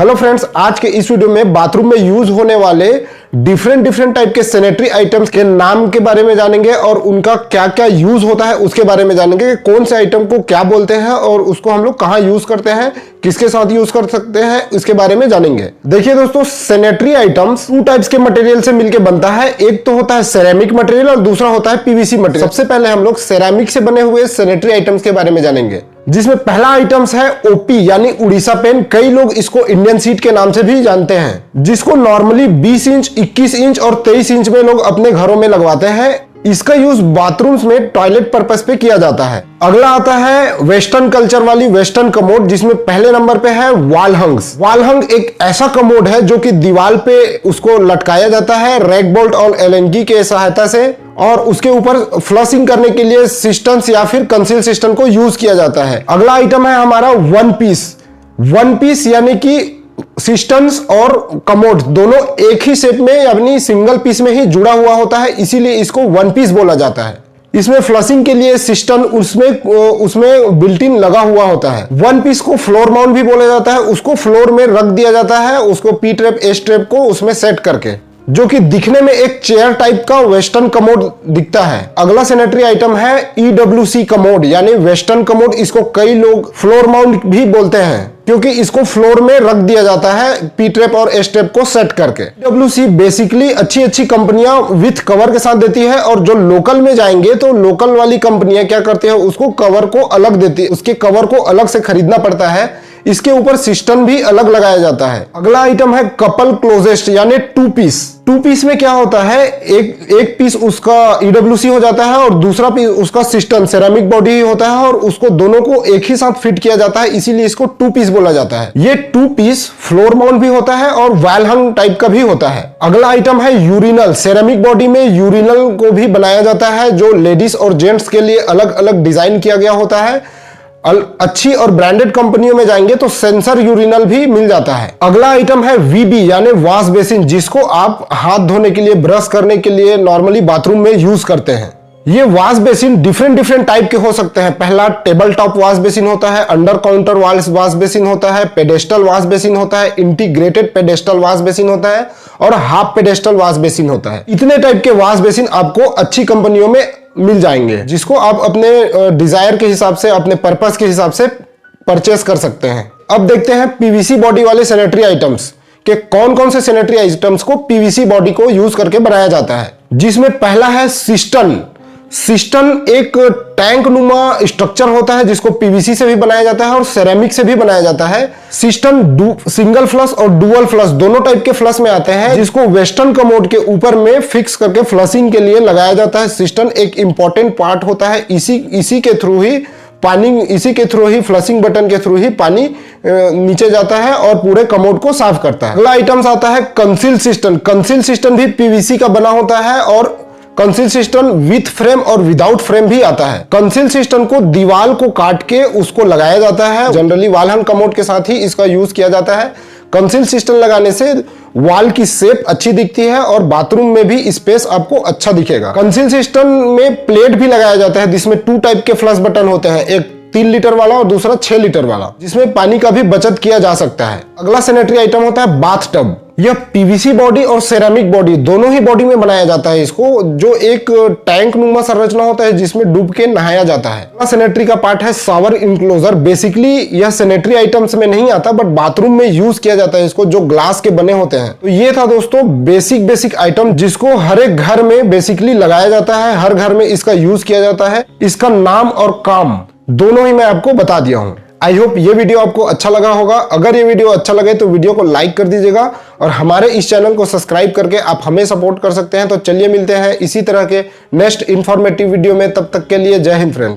Hello friends, आज के इस वीडियो में बाथरूम में यूज होने वाले डिफरेंट टाइप के सैनिटरी आइटम्स के नाम के बारे में जानेंगे और उनका क्या क्या यूज होता है उसके बारे में जानेंगे। कौन से आइटम को क्या बोलते हैं और उसको हम लोग कहाँ यूज करते हैं, किसके साथ यूज कर सकते हैं, इसके बारे में जानेंगे। देखिए दोस्तों, सैनिटरी आइटम्स टू टाइप्स के मटेरियल से मिलकर बनता है। एक तो होता है सेरेमिक मटेरियल और दूसरा होता है पीवीसी मटेरियल। सबसे पहले हम लोग सेरेमिक से बने हुए सैनिटरी आइटम्स के बारे में जानेंगे, जिसमें पहला आइटम्स है ओपी यानी उड़ीसा पेन। कई लोग इसको इंडियन सीट के नाम से भी जानते हैं, जिसको नॉर्मली 20 इंच, 21 इंच और 23 इंच में लोग अपने घरों में लगवाते हैं। इसका यूज बाथरूम्स में टॉयलेट पर्पस पे किया जाता है। अगला आता है वेस्टर्न कल्चर वाली वेस्टर्न कमोड, जिसमें पहले नंबर पे है वॉल हंग्स। वॉल हंग एक ऐसा कमोड है जो कि दीवार पे उसको लटकाया जाता है रैक बोल्ट और एलएनगी के सहायता से, और उसके ऊपर फ्लशिंग करने के लिए सिस्टम्स या फिर कंसील सिस्टम को यूज किया जाता है। अगला आइटम है हमारा वन पीस। वन पीस यानी कि सिस्टम्स और कमोड दोनों एक ही सेट में यानी सिंगल पीस में ही जुड़ा हुआ होता है, इसीलिए इसको वन पीस बोला जाता है। इसमें फ्लशिंग के लिए सिस्टम उसमें बिल्ट इन लगा हुआ होता है। वन पीस को फ्लोर माउंट भी बोला जाता है। उसको फ्लोर में रख दिया जाता है, उसको पी ट्रैप एस ट्रैप को उसमें सेट करके, जो कि दिखने में एक चेयर टाइप का वेस्टर्न कमोड दिखता है। अगला सैनिटरी आइटम है ईडब्ल्यूसी कमोड यानी वेस्टर्न कमोड। इसको कई लोग फ्लोर माउंट भी बोलते हैं, क्योंकि इसको फ्लोर में रख दिया जाता है पी ट्रैप और एस ट्रैप को सेट करके। ईडब्ल्यूसी बेसिकली अच्छी कंपनियां विथ कवर के साथ देती है, और जो लोकल में जाएंगे तो लोकल वाली कंपनियां क्या करती है, उसको कवर को अलग देती है, उसके कवर को अलग से खरीदना पड़ता है। इसके ऊपर सिस्टम भी अलग लगाया जाता है। अगला आइटम है कपल क्लोजेस्ट यानी टू पीस। टू पीस में क्या होता है, एक पीस उसका ईडब्ल्यूसी हो जाता है और दूसरा पीस उसका सिस्टम सेरामिक बॉडी होता है, और उसको दोनों को एक ही साथ फिट किया जाता है, इसीलिए इसको टू पीस बोला जाता है। ये टू पीस फ्लोर माउंट भी होता है और वॉल हंग टाइप का भी होता है। अगला आइटम है यूरिनल। सेरामिक बॉडी में यूरिनल को भी बनाया जाता है, जो लेडीज और जेंट्स के लिए अलग अलग डिजाइन किया गया होता है। अच्छी और ब्रांडेड कंपनियों में जाएंगे तो सेंसर यूरिनल भी मिल जाता है। अगला आइटम है वीबी यानी वॉश बेसिन, जिसको आप हाथ धोने के लिए, ब्रश करने के लिए नॉर्मली बाथरूम में यूज करते हैं। ये वॉश बेसिन डिफरेंट टाइप के हो सकते हैं। पहला टेबल टॉप वॉश बेसिन होता है, अंडर काउंटर वॉश बेसिन होता है, पेडेस्टल वॉश बेसिन होता है, इंटीग्रेटेड पेडेस्टल वॉश बेसिन होता है और हाफ पेडेस्टल वॉश बेसिन होता है। इतने टाइप के वॉश बेसिन आपको अच्छी कंपनियों में मिल जाएंगे, जिसको आप अपने डिजायर के हिसाब से, अपने पर्पस के हिसाब से परचेस कर सकते हैं। अब देखते हैं पीवीसी बॉडी वाले सैनिटरी आइटम्स के कौन कौन से सैनिटरी आइटम्स को पीवीसी बॉडी को यूज करके बनाया जाता है, जिसमें पहला है सिस्टन। सिस्टन एक टैंक नुमा स्ट्रक्चर होता है, जिसको पीवीसी से भी बनाया जाता है और सेरेमिक से भी बनाया जाता है। सिस्टन सिंगल फ्लश और डुअल फ्लश दोनों टाइप के फ्लश में आते हैं, जिसको वेस्टर्न कमोड के ऊपर में फिक्स करके फ्लशिंग के लिए लगाया जाता है। सिस्टन एक इंपॉर्टेंट पार्ट होता है, इसी के थ्रू ही फ्लशिंग बटन के थ्रू ही पानी नीचे जाता है और पूरे कमोड को साफ करता है। अगला आइटम्स आता है कंसील सिस्टम। कंसील सिस्टम भी पीवीसी का बना होता है, और कंसील सिस्टम विथ फ्रेम और विदाउट फ्रेम भी आता है। कंसील सिस्टम को दीवार को काट के उसको लगाया जाता है। जनरली वॉल हंग कमोड के साथ ही इसका यूज किया जाता है। कंसील सिस्टम लगाने से वॉल की शेप अच्छी दिखती है और बाथरूम में भी स्पेस आपको अच्छा दिखेगा। कंसील सिस्टम में प्लेट भी लगाया जाता है, जिसमें टू टाइप के फ्लश बटन होते हैं, एक 3 लीटर वाला और दूसरा 6 लीटर वाला, जिसमें पानी का भी बचत किया जा सकता है। अगला सैनिटरी आइटम होता है बाथ टब। यह पीवीसी बॉडी और सेरामिक बॉडी दोनों ही बॉडी में बनाया जाता है इसको, जो एक टैंक नुमा संरचना होता है जिसमें डूब के नहाया जाता है। अगला सैनिटरी का पार्ट है शावर इंक्लोजर। बेसिकली यह सैनिटरी आइटम्स में नहीं आता, बट बाथरूम में यूज किया जाता है इसको, जो ग्लास के बने होते हैं। तो ये था दोस्तों बेसिक आइटम, जिसको हर एक घर में बेसिकली लगाया जाता है, हर घर में इसका यूज किया जाता है। इसका नाम और काम दोनों ही मैं आपको बता दिया हूं। आई होप ये वीडियो आपको अच्छा लगा होगा। अगर ये वीडियो अच्छा लगे तो वीडियो को लाइक कर दीजिएगा, और हमारे इस चैनल को सब्सक्राइब करके आप हमें सपोर्ट कर सकते हैं। तो चलिए मिलते हैं इसी तरह के नेक्स्ट इंफॉर्मेटिव वीडियो में, तब तक के लिए जय हिंद फ्रेंड।